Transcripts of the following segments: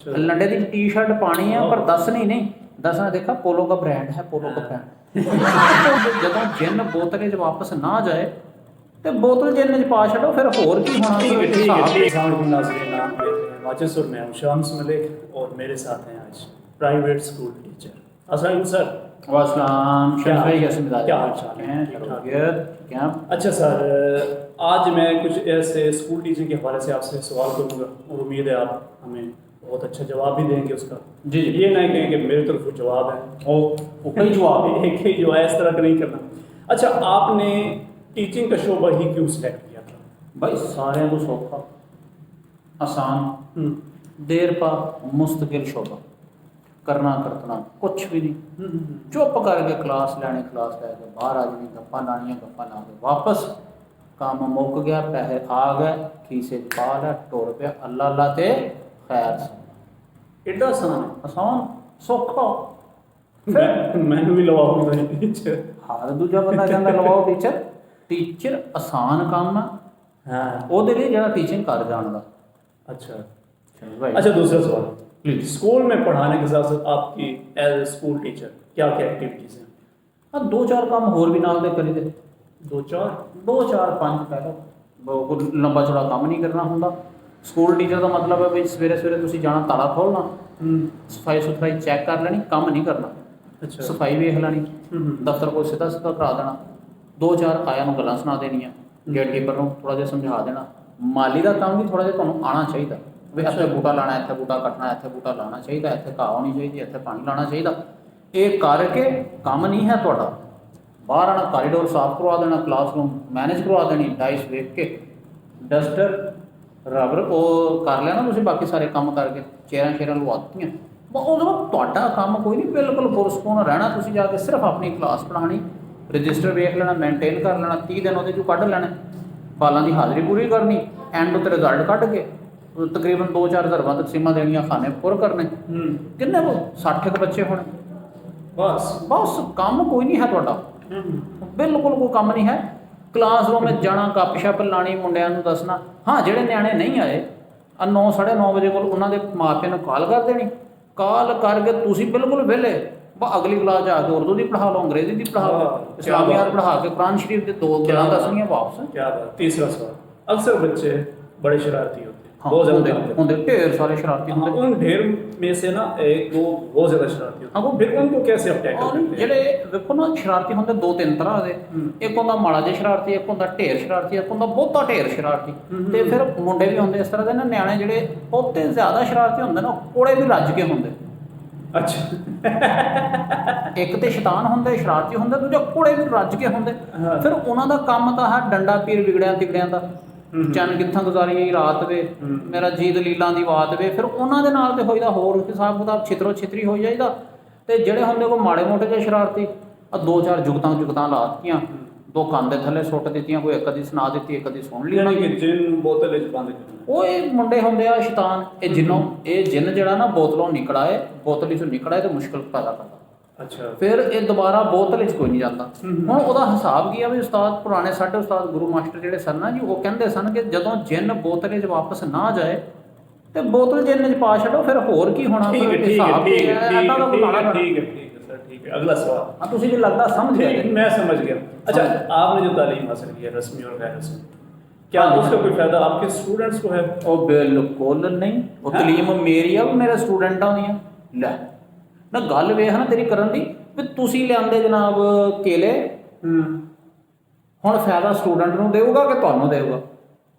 लंडे की T shirt पानी है पर दसनी नहीं दसना देखा पोलो का ब्रांड है पोलो का ब्रांड जो जिन बोतल च वापस ना जाए तो बोतल जिन च पा छो फिर होर की होना। वाजिसुर में हूँ शम्स मलिक और मेरे साथ हैं आज प्राइवेट स्कूल टीचर अस्सलाम सर। वासलाम क्या क्या हाल चाल है? क्या अच्छा सर, आज मैं कुछ ऐसे स्कूल टीचिंग के हवाले से आपसे सवाल करूँगा और उम्मीद है आप हमें बहुत अच्छा जवाब भी देंगे उसका। जी ये ना कहें कि मेरी तरफ वो जवाब है ओ कई जवाब एक ही जो है इस तरह का नहीं करना। अच्छा, आपने टीचिंग का शोबा ही क्यों सिलेक्ट किया था? भाई सारे को सौखा आसान देर पा मुस्तकिल शोबा करना करतना कुछ भी नहीं चुप करके क्लास लैके बाहर आ जानी गप्पा लानिया गप्पा ला के वापस काम मुक गया पैसे आ गए खीसे पा लिया टुर पिया अल्लाह अल्लाह ते खैर एडा आसान है? आसान सौखा मैंने भी लवाऊंगा टीचर। हर दूजा बंदा कहता लवाओ टीचर टीचर आसान काम है हाँ ਉਹਦੇ ਲਈ ਜਿਹੜਾ टीचिंग कर जानता। अच्छा भाई अच्छा, दूसरा सवाल, प्लीज स्कूल में पढ़ाने के साथ साथ आपकी एज ए स्कूल टीचर क्या क्या एक्टिविटीज़ हैं? हाँ दो चार काम होर भी नाल दे करी दे दो चार पंज कह लो कोई लंबा चौड़ा काम नहीं करना होंगे। स्कूल टीचर का मतलब है भाई सवेरे सवेरे तुसीं जाना ताला खोलना सफाई सुथराई चैक कर लेनी काम नहीं करना। अच्छा सफाई वेख लेनी दफ्तर को सीधा सीधा करा देना दो चार आया नूं गल्लां सुना देनियां गेट कीपर नूं थोड़ा जिहा समझा देना। माली का काम भी थोड़ा जिहा तुहानूं आना चाहिए भी इत्थे बूटा लाना इत्थे बूटा कटना इत्थे बूटा लाना चाहिए इत्थे घाह होनी चाहिए इत्थे पानी लाना चाहिए। ये करके काम नहीं है तुहाडा बाहर आना कॉरीडोर साफ करवा देना क्लासरूम मैनेज करवा देनी डाइस वेख के डस्टर रबर वो कर लेना तुसीं बाकी सारे काम करके चेयरां शेयरां लवा दित्तियां उस वक्त तुहाडा काम कोई नहीं बिल्कुल पुरस्कून रहना तुसीं जाके सिर्फ अपनी क्लास पढ़ानी रजिस्टर वेख लेना मेनटेन कर लेना 30 दिन वो कढ़ लेने बालों की हाज़री पूरी करनी एंड उत्ते रिजल्ट कढ़ के तकरीबन 2-4 दरबां तकसीमां देनियां खाने पुर करने किन्ने को 60 बच्चे होने बस बस काम कोई नहीं है तुहाडा बिल्कुल कोई काम नहीं है। क्लासरूम में जाना गप शप लानी मुंडियां नूं दसना हाँ जिहड़े न्याणे नहीं आए 9 9:30 बजे कोल उन्हां दे माँ प्यो ने कॉल कर देनी कॉल करके तुसीं बिल्कुल वेले अगली क्लास जाके उर्दू की पढ़ा लो अंग्रेजी की पढ़ा लो इस्लामियात पढ़ा के कुरान शरीफ के 2 गल्लां दसनियां वापस। क्या बात। तीसरा सवाल, अक्सर बच्चे बड़े शरारती होते हैं हाँ, बहुत ज़्यादा होंगे ढेर सारे शरारती हाँ, होंगे उन ढेर में से ना एक दो बहुत ज़्यादा शरारती होते हैं फिर उनको कैसे आप टैकल करते हैं? ਜਿਹੜੇ ਵੇਖੋ ਨਾ ਸ਼ਰਾਰਤੀ ਹੁੰਦੇ 2-3 ਤਰ੍ਹਾਂ ਦੇ ਇੱਕ ਹੁੰਦਾ ਮਾੜਾ ਜਿਹਾ ਸ਼ਰਾਰਤੀ ਇੱਕ ਹੁੰਦਾ ਢੇਰ ਸ਼ਰਾਰਤੀ ਇੱਕ ਹੁੰਦਾ ਬਹੁਤਾ ਢੇਰ ਸ਼ਰਾਰਤੀ ਤੇ ਫਿਰ ਮੁੰਡੇ ਵੀ ਹੁੰਦੇ ਇਸ ਤਰ੍ਹਾਂ ਦੇ ਨਾ ਨਿਆਣੇ ਜਿਹੜੇ ਬਹੁਤੇ ਜ਼ਿਆਦਾ ਸ਼ਰਾਰਤੀ ਹੁੰਦੇ ਨਾ ਕੋਲੇ ਵੀ ਰੱਜ ਕੇ ਹੁੰਦੇ। अच्छा ਇੱਕ ਤੇ ਸ਼ੈਤਾਨ ਹੁੰਦੇ ਸ਼ਰਾਰਤੀ ਹੁੰਦੇ ਦੂਜਾ ਕੋਲੇ ਵੀ ਰੱਜ ਕੇ ਹੁੰਦੇ ਫਿਰ ਉਹਨਾਂ ਦਾ ਕੰਮ ਤਾਂ ਹੈ ਡੰਡਾ ਪੀਰ ਵਿਗੜਿਆਂ ਤਿਗੜਿਆਂ ਦਾ ਚੰਨ ਕਿੱਥਾਂ ਗੁਜ਼ਾਰੀ ਰਾਤ ਵੇ ਮੇਰਾ ਜੀ ਦਲੀਲਾਂ ਦੀ ਬਾਤ ਵੇ ਫਿਰ ਉਹਨਾਂ ਦੇ ਨਾਲ ਤੇ ਹੋਈਦਾ ਹੋਰ ਹਿਸਾਬ ਕਿਤਾਬ ਛਿਤਰੋ ਛਿਤਰੀ ਹੋ ਜਾਈਦਾ। ਤੇ ਜਿਹੜੇ ਹੁੰਦੇ ਕੋਈ ਮਾੜੇ ਮੋਟੇ ਜਿਹੇ ਸ਼ਰਾਰਤੀ ਆ 2-4 ਜੁਗਤਾਂ ਲਾ ਦਿੱਤੀਆਂ 2 ਕੰਨ ਦੇ ਥੱਲੇ ਸੁੱਟ ਦਿੱਤੀਆਂ ਕੋਈ ਇੱਕ ਦੀ ਸੁਣਾ ਦਿੱਤੀ ਇੱਕ ਦੀ ਸੁਣ ਲਈ यानी कि जिन बोतल च बंद करना ਉਹ ਇਹ ਮੁੰਡੇ ਹੁੰਦੇ ਆ ਸ਼ੈਤਾਨ ਇਹ ਜਿੰਨੋਂ ਇਹ ਜਿੰਨ ਜਿਹੜਾ ਨਾ ਬੋਤਲੋਂ ਨਿਕਲਾਏ ਬੋਤਲ ਚੋਂ ਨਿਕਲਾਏ ਤੇ ਮੁਸ਼ਕਲ ਪੈਦਾ ਕਰਦਾ अच्छा ਫਿਰ ਇਹ ਦੁਬਾਰਾ ਬੋਤਲ 'ਚ ਕੋਈ ਨਹੀਂ ਜਾਂਦਾ। ਹੁਣ ਉਹਦਾ ਹਿਸਾਬ ਕੀ ਆ ਵੀ ਉਸਤਾਦ ਪੁਰਾਣੇ ਸਾਡੇ ਉਸਤਾਦ ਗੁਰੂ ਮਾਸਟਰ ਜਿਹੜੇ ਸਨ ਨਾ ਜੀ ਉਹ ਕਹਿੰਦੇ ਸਨ ਕਿ ਜਦੋਂ ਜਿੰਨ ਬੋਤਲ 'ਚ ਵਾਪਸ ਨਾ ਜਾਏ ਤੇ ਬੋਤਲ ਜਿੰਨ 'ਚ ਪਾ ਛੱਡੋ ਫਿਰ ਹੋਰ ਕੀ ਹੋਣਾ ठीक है ਫਿਰ ठीक है ਹਿਸਾਬ ठीक ਕੀ है ਹੈ ठीक ਏਦਾਂ ਦਾ है ਬੁਲਾਣਾ ਪੈਣਾ। ठीक है ठीक है सर ठीक है। अगला सवाल, हाँ ਤੁਸੀਂ ਵੀ लगता समझ गए ठीक, मैं समझ गया। अच्छा, आपने जो तालीम हासिल की है रस्मी और गैर रस्मी क्या उसका कोई फायदा आपके स्टूडेंट्स को है? ਉਹ ਬਿਲਕੁਲ ਨਹੀਂ ਉਹ ਤਲੀਮ ਮੇਰੀ ਆ ਉਹ ਮੇਰੇ ਸਟੂਡੈਂਟਾਂ ਦੀ ਆ ਲੈ ਨਾ ਗੱਲ ਵੇਖ ਨਾ ਤੇਰੀ ਕਰਨ ਦੀ ਵੀ ਤੁਸੀਂ ਲਿਆਂਦੇ ਜਨਾਬ ਕੇਲੇ ਹੁਣ ਫਾਇਦਾ ਸਟੂਡੈਂਟ ਨੂੰ ਦੇਊਗਾ ਕਿ ਤੁਹਾਨੂੰ ਦੇਊਗਾ?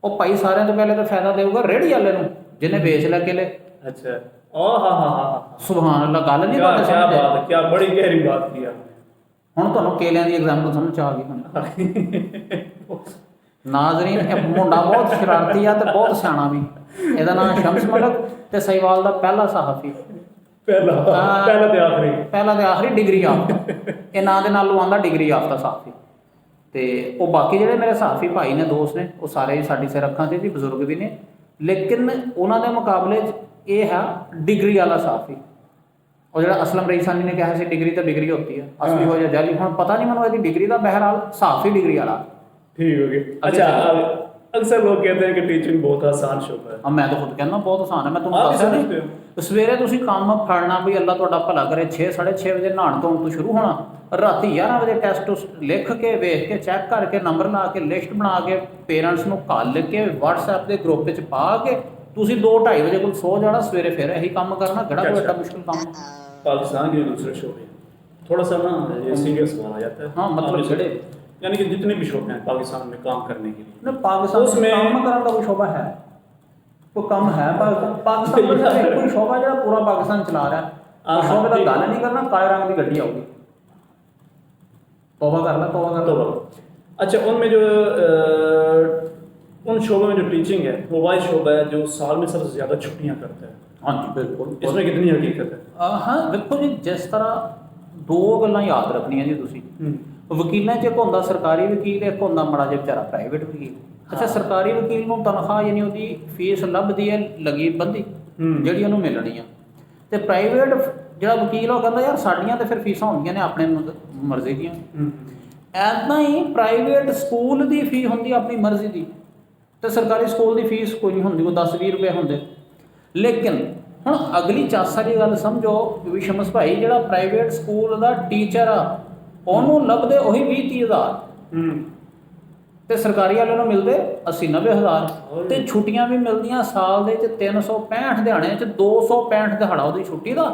ਉਹ ਭਾਈ ਸਾਰਿਆਂ ਤੋਂ ਪਹਿਲੇ ਤਾਂ ਫਾਇਦਾ ਦੇਊਗਾ ਰੇਹੜੀ ਵਾਲੇ ਨੂੰ ਜਿਹਨੇ ਵੇਚ ਲਿਆ ਕੇਲੇ। अच्छा ओ हाँ हाँ हाँ ਸੁਭਾਨ ਅੱਲਾਹ ਗੱਲ ਨਹੀਂ क्या ਤੁਹਾਡੇ क्या ਸਮਝ बात है, क्या बड़ी गहरी बात की आपने। ਹੁਣ ਤੁਹਾਨੂੰ ਕੇਲਿਆਂ ਦੀ ਐਗਜ਼ਾਮਪਲ ਸਮਝ ਆ ਗਈ ਹੁਣ ਨਾਜ਼ਰੀਨ ਇਹ ਮੁੰਡਾ ਬਹੁਤ ਸ਼ਰਾਰਤੀ ਆ ਤੇ ਬਹੁਤ ਸਿਆਣਾ ਵੀ ਇਹਦਾ ਨਾਮ ਸ਼ਮਸ ਮਲਕ ਤੇ ਸਹੀਵਾਲ ਦਾ ਪਹਿਲਾ ਸਹਾਫੀ पहला पहला ते आखिरी ਪਹਿਲਾ ਤੇ ਆਖਰੀ ਡਿਗਰੀ ਆਫਤਾ ਇਹ ਨਾਂ ਦੇ ਨਾਲ ਲਵਾਉਂਦਾ ਡਿਗਰੀ ਆਫਤਾ ਸਾਫੀ। ਤੇ ਉਹ ਬਾਕੀ ਜਿਹੜੇ ਮੇਰੇ ਸਾਫੀ ਭਾਈ ਨੇ ਦੋਸਤ ਨੇ ਉਹ ਸਾਰੇ ਸਾਡੀ ਸਿਰ ਅੱਖਾਂ 'ਤੇ ਜੀ ਬਜ਼ੁਰਗ ਵੀ ਨੇ ਲੇਕਿਨ ਉਹਨਾਂ ਦੇ ਮੁਕਾਬਲੇ 'ਚ ਇਹ ਹੈ ਡਿਗਰੀ ਵਾਲਾ ਸਾਫੀ। ਉਹ ਜਿਹੜਾ ਅਸਲਮ ਰਈਸਾਨੀ ਨੇ ਕਿਹਾ ਸੀ ਡਿਗਰੀ ਤਾਂ ਡਿਗਰੀ ਹੁੰਦੀ ਹੈ ਅਸਲੀ ਹੋ ਜਾਂ ਜਾਲੀ ਹੁਣ ਪਤਾ ਨਹੀਂ ਮੈਨੂੰ ਇਹਦੀ ਡਿਗਰੀ ਦਾ ਬਹਿਰਹਾਲ ਸਾਫੀ ਡਿਗਰੀ ਵਾਲਾ ठीक हो गया। अच्छा अक्सर लोग कहते हैं कि टीचिंग बहुत आसान शोबा है। अब मैं तो खुद कहना बहुत आसान है। मैं ਤੁਹਾਨੂੰ आप भी ਦੱਸਿਆ समझते ਨਹੀਂ, हो? ਸਵੇਰੇ ਤੁਸੀਂ ਕੰਮ ਫੜਨਾ ਵੀ ਅੱਲਾ ਤੁਹਾਡਾ ਭਲਾ ਕਰੇ 6:30 ਵਜੇ ਨਹਾਉਣ ਧੋਣ ਤੋਂ ਸ਼ੁਰੂ ਹੋਣਾ, ਰਾਤੀ 11 ਵਜੇ ਟੈਸਟ ਲਿਖ ਕੇ ਵੇਖ ਕੇ ਚੈੱਕ ਕਰਕੇ ਨੰਬਰ ਲਾ ਕੇ ਲਿਸਟ ਬਣਾ ਕੇ ਪੇਰੈਂਟਸ ਨੂੰ ਘੱਲ ਕੇ WhatsApp ਦੇ ਗਰੁੱਪ ਵਿੱਚ ਪਾ ਕੇ ਤੁਸੀਂ 2-2:30 ਵਜੇ ਕੋਲ ਸੋ ਜਾਣਾ, ਸਵੇਰੇ ਫਿਰ ਇਹੀ ਕੰਮ ਕਰਨਾ, ਕਿਹੜਾ ਕੋਈ ਐਡਾ ਮੁਸ਼ਕਿਲ ਕੰਮ ਹੈ। पाकिस्तान के दूसरे शोबे थोड़ा सा ना ये सीरियस सवाल आ जाता है। हाँ, मतलब आप जैसे- ਜਿਹੜੇ यानी कि जितने भी शोबे हैं पाकिस्तान में काम करने के लिए, ਨਾ ਪਾਕਿਸਤਾਨ ਵਿੱਚ उसमें- ਕੰਮ ਕਰਨ ਦਾ ਕੋਈ ਸ਼ੋਭਾ ਹੈ? ਕੋਈ ਕੰਮ ਹੈ ਪਾਕਿਸਤਾਨ ਵਿੱਚ? ਕੋਈ ਸ਼ੋਭਾ ਜਿਹੜਾ ਪੂਰਾ ਪਾਕਿਸਤਾਨ ਚਲਾ ਰਿਹਾ ਹੈ? ਹਾਂ, ਸ਼ੋਭੇ ਦਾ ਠੀਕ। ਗੱਲ ਨਹੀਂ ਕਰਨਾ, ਕਾਲੇ ਰੰਗ ਦੀ ਗੱਡੀ ਆਊਗੀ, ਤੌਬਾ ਕਰ ਲੈ, ਤੌਬਾ ਕਰ तो ਲੈ। बोलो। अच्छा, उनमें जो उन शोबों में जो टीचिंग है वो वही शोबा है जो साल में सबसे ज़्यादा छुट्टियाँ करता है। ਹਾਂਜੀ ਬਿਲਕੁਲ। इसमें कितनी हकीकत है? ਹਾਂ ਵੇਖੋ ਜੀ, ਜਿਸ ਤਰ੍ਹਾਂ ਦੋ ਗੱਲਾਂ ਯਾਦ ਰੱਖਣੀਆਂ ਜੀ ਤੁਸੀਂ। ਵਕੀਲਾਂ 'ਚ ਇੱਕ ਹੁੰਦਾ ਸਰਕਾਰੀ ਵਕੀਲ, ਇੱਕ ਹੁੰਦਾ ਮਾੜਾ ਜਿਹਾ ਵਿਚਾਰਾ ਪ੍ਰਾਈਵੇਟ ਵਕੀਲ। ਅੱਛਾ, ਸਰਕਾਰੀ ਵਕੀਲ ਨੂੰ ਤਨਖਾਹ ਯਾਨੀ ਉਹਦੀ ਫੀਸ ਲੱਭਦੀ ਹੈ ਲੱਗੀ ਬੰਦੀ ਜਿਹੜੀ ਉਹਨੂੰ ਮਿਲਣੀ ਆ, ਤੇ ਪ੍ਰਾਈਵੇਟ ਜਿਹੜਾ ਵਕੀਲ ਉਹ ਕਹਿੰਦਾ ਯਾਰ ਸਾਡੀਆਂ ਤਾਂ ਫਿਰ ਫੀਸਾਂ ਹੁੰਦੀਆਂ ਨੇ ਆਪਣੇ ਮਰਜ਼ੀ ਦੀਆਂ। ਐਦਾਂ ਹੀ ਪ੍ਰਾਈਵੇਟ ਸਕੂਲ ਦੀ ਫੀ ਹੁੰਦੀ ਆਪਣੀ ਮਰਜ਼ੀ ਦੀ, ਤੇ ਸਰਕਾਰੀ ਸਕੂਲ ਦੀ ਫੀਸ ਕੋਈ ਨਹੀਂ ਹੁੰਦੀ, ਉਹ 10-20 ਰੁਪਏ ਹੁੰਦੇ। ਲੇਕਿਨ ਹੁਣ ਅਗਲੀ ਚਾਸਾ ਦੀ ਗੱਲ ਸਮਝੋ ਵੀ ਸ਼ਮਸ ਭਾਈ ਜਿਹੜਾ ਪ੍ਰਾਈਵੇਟ ਸਕੂਲ ਦਾ ਟੀਚਰ ਆ ਉਹਨੂੰ ਲੱਭਦੇ ਉਹੀ 20-30 ਹਜ਼ਾਰ, ਤੇ ਸਰਕਾਰੀ ਵਾਲੇ ਨੂੰ ਮਿਲਦੇ 80-90 ਹਜ਼ਾਰ, ਤੇ ਛੁੱਟੀਆਂ ਵੀ ਮਿਲਦੀਆਂ ਸਾਲ ਦੇ ਚ 365 ਦਿਹਾੜਿਆਂ ਚ 265 ਦਿਹਾੜਾ ਉਹਦੀ ਛੁੱਟੀ ਦਾ,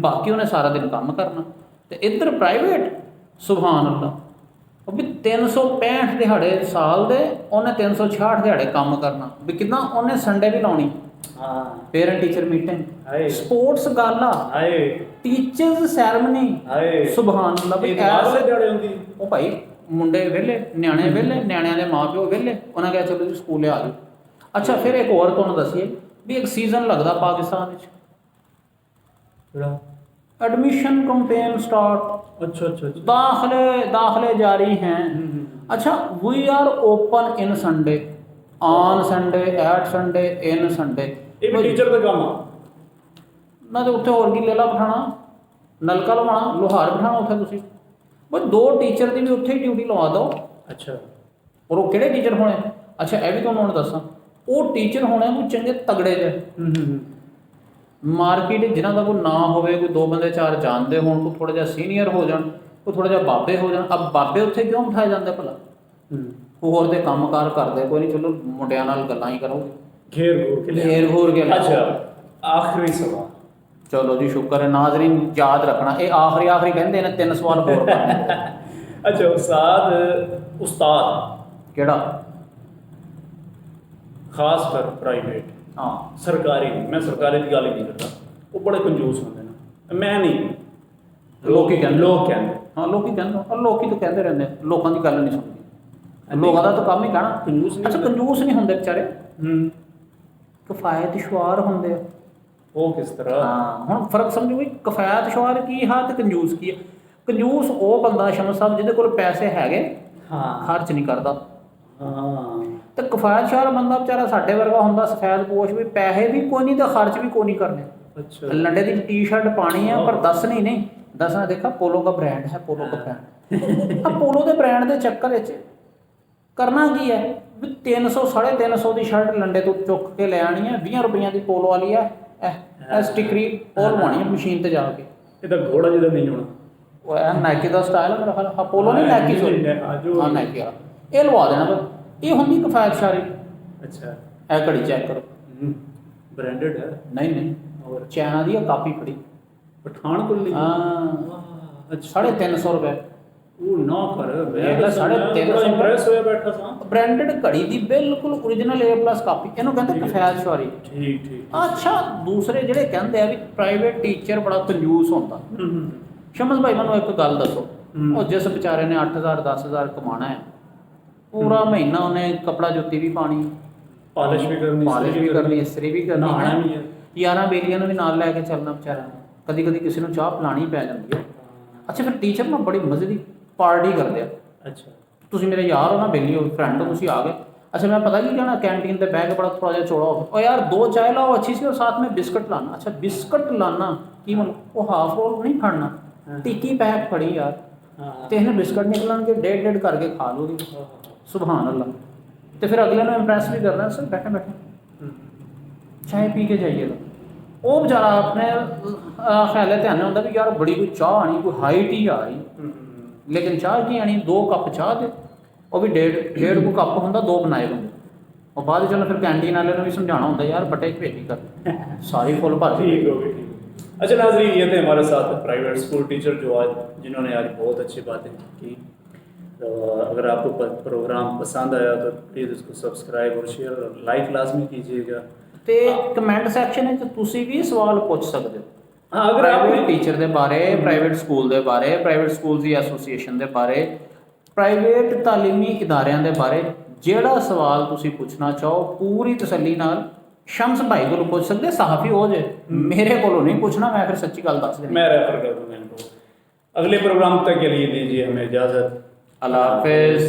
ਬਾਕੀ ਉਹਨੇ ਸਾਰਾ ਦਿਨ ਕੰਮ ਕਰਨਾ। ਤੇ ਇੱਧਰ ਪ੍ਰਾਈਵੇਟ ਸੁਭਾਨ ਅੱਲਾ, ਉਹ ਵੀ 365 ਦਿਹਾੜੇ ਸਾਲ ਦੇ, ਉਹਨੇ 366 ਦਿਹਾੜੇ ਕੰਮ ਕਰਨਾ, ਵੀ ਕਿੰਨਾ ਉਹਨੇ ਸੰਡੇ ਵੀ ਲਾਉਣੀ। ਪੇਰੈਂਟ ਟੀਚਰ ਮੀਟਿੰਗ, ਸਪੋਰਟਸ ਗਾਲਾ, ਟੀਚਰਸ ਸੈਰਮਨੀ, ਸੁਭਾਨ ਅੱਲਾ। ਵੀ ਉਹ ਭਾਈ ਮੁੰਡੇ ਵਿਹਲੇ, ਨਿਆਣੇ ਵਿਹਲੇ, ਨਿਆਣਿਆਂ ਦੇ ਮਾਂ ਪਿਓ ਵਿਹਲੇ, ਉਹਨਾਂ ਕਿਹਾ ਚਲੋ ਜੀ ਸਕੂਲੇ ਆ ਜਾਓ। ਅੱਛਾ, ਫਿਰ ਇੱਕ ਹੋਰ ਤੁਹਾਨੂੰ ਦੱਸੀਏ ਵੀ ਇੱਕ ਸੀਜ਼ਨ ਲੱਗਦਾ ਪਾਕਿਸਤਾਨ ਵਿੱਚ, एडमिशन कैंपेन स्टार्ट। अच्छा, दाखले जारी हैं। अच्छा, we are open in Sunday, on Sunday, at Sunday, in Sunday. ਇਹ ਟੀਚਰ ਦਾ ਕੰਮ ਆ ਨਾ, ਤੇ ਉੱਥੇ ਹੋਰ ਕੀ ਲੇਲਾ ਬਿਠਾਣਾ, ਨਲਕਾ ਲਵਾਉਣਾ, ਲੋਹਾਰ ਬਿਠਾਣਾ ਉੱਥੇ ਤੁਸੀਂ, ਬਸ 2 ਟੀਚਰ ਦੀ ਵੀ ਉੱਥੇ ਹੀ ਡਿਊਟੀ ਲਵਾ ਦਿਓ। ਅੱਛਾ, ਔਰ ਉਹ ਕਿਹੜੇ ਟੀਚਰ ਹੋਣੇ? ਅੱਛਾ, ਇਹ ਵੀ ਤੁਹਾਨੂੰ ਹੁਣ ਦੱਸਾਂ, ਉਹ ਟੀਚਰ ਹੋਣੇ ਕੋਈ ਚੰਗੇ ਤਗੜੇ ਜਿਹੇ ਮਾਰਕੀਟ ਜਿਨ੍ਹਾਂ ਦਾ ਕੋਈ ਨਾਂ ਹੋਵੇ, ਕੋਈ 2 ਬੰਦੇ 4 ਜਾਣਦੇ ਹੋਣ, ਕੋਈ ਥੋੜ੍ਹਾ ਜਿਹਾ ਸੀਨੀਅਰ ਹੋ ਜਾਣ, ਕੋਈ ਥੋੜ੍ਹਾ ਜਿਹਾ ਬਾਬੇ ਹੋ ਜਾਣ। ਅਬ ਬਾਬੇ ਉੱਥੇ ਕਿਉਂ ਬਿਠਾਏ ਜਾਂਦੇ ਭਲਾ? ਹੋਰ ਦੇ ਕੰਮਕਾਰ ਕਰਦੇ ਕੋਈ ਨਹੀਂ, ਚਲੋ ਮੁੰਡਿਆਂ ਨਾਲ ਗੱਲਾਂ ਹੀ ਕਰੋਗੇ, ਘੇਰ ਘੂਰ ਕੇ। अच्छा, आखिरी सवाल, ਚਲੋ ਜੀ, ਸ਼ੁਕਰ ਹੈ ਨਾਜ਼ਰੀਨ ਯਾਦ ਰੱਖਣਾ, ਇਹ ਆਖਰੀ ਕਹਿੰਦੇ ਨੇ 3 ਸਵਾਲ ਹੋਰ ਕਰਨੇ। अच्छा उस्ताद ਕਿਹੜਾ? खास कर प्राइवेट, ਹਾਂ, सरकारी नहीं, मैं सरकारी की गल ही नहीं करता, वो बड़े कंजूस होंगे ना, मैं नहीं, ਲੋਕੀ ਕਹਿੰਦੇ, लोग कहते ਹਾਂ ਲੋਕੀ ਕਹਿੰਦੇ, ਔਰ ਲੋਕੀ ਤਾਂ ਕਹਿੰਦੇ ਰਹਿੰਦੇ, ਲੋਕਾਂ ਦੀ ਗੱਲ ਨਹੀਂ ਸੁਣਦੇ, ਲੋਕਾਂ ਦਾ ਤਾਂ ਕੰਮ ਹੀ ਕਹਿਣਾ। ਕੰਜੂਸ ਨਹੀਂ ਅੱਛਾ, ਕੰਜੂਸ ਨਹੀਂ ਹੁੰਦੇ ਵਿਚਾਰੇ, ਕਿਫਾਇਤਸ਼ੁਆਰ ਹੁੰਦੇ ਆ। वो किस तरह? ਹਾਂ, ਹੁਣ ਫਰਕ ਸਮਝੋ ਵੀ ਕਿਫਾਇਤਸ਼ੁਆਰ ਕੀ ਹੈ ਤੇ ਕੰਜੂਸ ਕੀ ਹੈ। ਕੰਜੂਸ ਉਹ ਬੰਦਾ ਸ਼ਮਸ ਸਾਹਿਬ ਜਿਹਦੇ ਕੋਲ ਪੈਸੇ ਹੈਗੇ, ਖਰਚ ਨਹੀਂ ਕਰਦਾ। ਤੇ ਕਿਫਾਇਤਸ਼ੁਆਰ ਬੰਦਾ ਵਿਚਾਰਾ ਸਾਡੇ ਵਰਗਾ ਹੁੰਦਾ, ਸਫੈਦ ਪੋਸ਼, ਵੀ ਪੈਸੇ ਵੀ ਕੋਈ ਨਹੀਂ ਤੇ ਖਰਚ ਵੀ ਕੋਈ ਨਹੀਂ ਕਰਨੇ। अच्छा, लंडे की टी शर्ट पानी है पर दसनी नहीं, दसना देखा पोलो का ब्रांड है, पोलो का ब्रांड। अब पोलो के ब्रांड के चक्कर करना की है भी 300-350 की शर्ट लंडे तो चुक के ले आनी है, 20 रुपये की पोलो वाली है, स्टिकरी और लवानी है मशीन से जाके। ये घोड़ा जिदा नहीं होना, वो नाइकी का स्टाइल है मेरा ख्याल। हाँ, पोलो नहीं, नाइकी सॉरी, हाँ नाइकी वाला, ये लवा देना बस। ये होंगी किफायतशारी। अच्छा, ए घड़ी चेक करो, ब्रांडेड है? नहीं और चाइना की कापी खड़ी, पठानकोट ली। हाँ, अच्छा, 350 रुपए। ਉਹ ਨਾ ਕਰ ਇਹ ਤਾਂ 350 ਇੰਪ੍ਰੈਸ ਹੋਇਆ ਬੈਠਾ ਸਾਂ। ਬ੍ਰਾਂਡਡ ਘੜੀ ਦੀ ਬਿਲਕੁਲ ਓਰੀਜਨਲ A+ ਕਾਪੀ, ਇਹਨੂੰ ਕਹਿੰਦੇ ਕਿਫਾਇਤਸ਼ੁਆਰੀ। ਠੀਕ। ਅੱਛਾ, ਦੂਸਰੇ ਜਿਹੜੇ ਕਹਿੰਦੇ ਆ ਵੀ ਪ੍ਰਾਈਵੇਟ ਟੀਚਰ ਬੜਾ ਕੰਜੂਸ ਹੁੰਦਾ। ਸ਼ਮਸ ਭਾਈ ਮੈਨੂੰ ਇੱਕ ਗੱਲ ਦੱਸੋ, ਉਹ ਜਿਸ ਵਿਚਾਰੇ ਨੇ 8000 10000 ਕਮਾਣਾ ਹੈ, ਪੂਰਾ ਮਹੀਨਾ ਉਹਨੇ ਕਪੜਾ ਜੁੱਤੀ ਵੀ ਪਾਣੀ, ਪਾਲਿਸ਼ ਵੀ ਕਰਨੀ, ਇਸਤਰੀ ਵੀ ਕਰਨੀ, ਨਹਾਉਣਾ ਵੀ ਹੈ, ਯਾਰਾਂ ਬੇਲੀਆਂ ਨੂੰ ਵੀ ਨਾਲ ਲੈ ਕੇ ਚੱਲਣਾ ਵਿਚਾਰਿਆਂ ਨੂੰ, ਕਦੀ ਕਿਸੇ ਨੂੰ ਚਾਹ ਪਿਲਾਣੀ ਪੈ ਜਾਂਦੀ ਹੈ। ਅੱਛਾ, ਫਿਰ ਟੀਚਰ ਨਾ ਬੜੀ ਮਜ਼ੇ ਦੀ ਪਾਰਟੀ ਕਰਦੇ ਆ। ਅੱਛਾ, ਤੁਸੀਂ ਮੇਰੇ ਯਾਰ ਹੋ ਨਾ, ਬੇਲੀ ਹੋ, ਫਰੈਂਡ ਹੋ, ਤੁਸੀਂ ਆ ਗਏ। अच्छा, मैं पता नहीं क्या ना कैंटीन पे बैग बड़ा थोड़ा जहा चौड़ा हो, और यार 2 चाय लाओ अच्छी सी और साथ में बिस्किट लाना। अच्छा, बिस्किट लाना की मतलब वो हाफ रोल नहीं फड़ना, टिक्की पैक फड़ी यार, तो इसने बिस्किट निकलन के 1.5 करके खा लोगे। सुभान अल्लाह, ਤੇ ਫਿਰ ਅਗਲੇ ਨੂੰ ਇੰਪ੍ਰੈਸ ਵੀ ਕਰਨਾ, ਸਰ ਬੈਠੇ ਬੈਠੇ ਚਾਹ ਪੀ ਕੇ ਜਾਈਏਗਾ। ਉਹ ਵਿਚਾਰਾ ਆਪਣੇ ਖਿਆਲੇ ਧਿਆਨ ਹੁੰਦਾ ਵੀ ਯਾਰ ਬੜੀ ਕੋਈ ਚਾਹ ਆਣੀ, ਕੋਈ ਹਾਈ ਟੀ ਆ ਰਹੀ, ਲੇਕਿਨ ਚਾਹ ਕੀ ਆਣੀ 2 ਕੱਪ ਚਾਹ ਦੇ, ਉਹ ਵੀ ਡੇਢ ਕੁ ਕੱਪ ਹੁੰਦਾ, 2 ਬਣਾਏ ਹੁੰਦੇ। ਉਹ ਬਾਅਦ ਚਲੋ ਫਿਰ कैंटीन वाले ने भी समझाना होता है यार बटे भेजी कर सारी फुल भर। ठीक हो गई, ठीक। अच्छा नाज़रीन, ये थे हमारे साथ प्राइवेट स्कूल टीचर जो आज जिन्होंने आज बहुत अच्छी बातें की। तो अगर आपको प्रोग्राम पसंद आया तो प्लीज़ इसको सब्सक्राइब और शेयर और लाइक लाजमी कीजिएगा। ਤੇ ਕਮੈਂਟ ਸੈਕਸ਼ਨ ਵਿੱਚ ਤੁਸੀਂ ਵੀ ਸਵਾਲ ਪੁੱਛ ਸਕਦੇ ਹੋ। हाँ, अगर आप ਪ੍ਰਾਈਵੇਟ ਟੀਚਰ ਦੇ ਬਾਰੇ, ਪ੍ਰਾਈਵੇਟ ਸਕੂਲ ਦੇ ਬਾਰੇ, ਪ੍ਰਾਈਵੇਟ ਸਕੂਲ ਦੀ ਐਸੋਸੀਏਸ਼ਨ ਦੇ ਬਾਰੇ, ਪ੍ਰਾਈਵੇਟ ਤਾਲੀਮੀ ਇਦਾਰਿਆਂ ਦੇ ਬਾਰੇ ਜਿਹੜਾ ਸਵਾਲ ਤੁਸੀਂ ਪੁੱਛਣਾ ਚਾਹੋ ਪੂਰੀ ਤਸੱਲੀ ਨਾਲ ਸ਼ਮਸ ਭਾਈ ਕੋਲੋਂ ਪੁੱਛ ਸਕਦੇ। ਸਹਾਫੀ ਹੋ ਜੇ, ਮੇਰੇ ਕੋਲੋਂ ਨਹੀਂ ਪੁੱਛਣਾ, मैं फिर सच्ची गल दस देनी। मैं रेफर कर दूँगा इनको। अगले प्रोग्राम तक के लिए दीजिए हमें इजाज़त। अल्लाह हाफिज़।